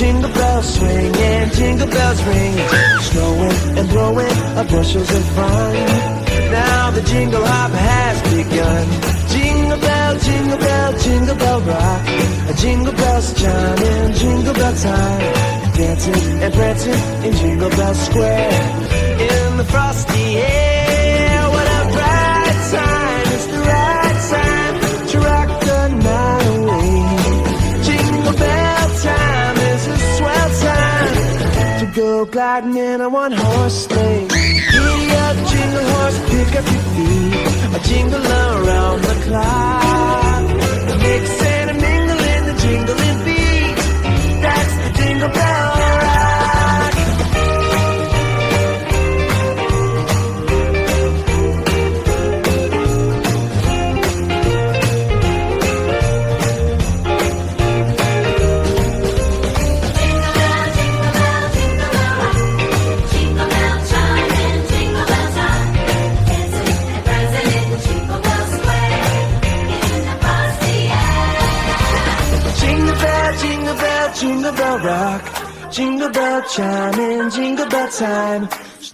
jingle bells swing and jingle bells ring. Snowing and blowing bushels of fun. Now the jingle hop has begun. Jingle bell, jingle bell, jingle bell rock. Jingle bells chiming, jingle bell time. Dancing and prancing in Jingle Bell Square. In the frosty air, what a bright time. It's the right time to rock the night away. Jingle bell time is a swell time to go gliding in a one-horse sleigh. Giddy up, jingle horse, pick up your feet. A jingle around the clock. Mix and a mingle in the jingling beat. That's the Jingle Bell Rock. Jingle bell rock, jingle bell chime in jingle bell time.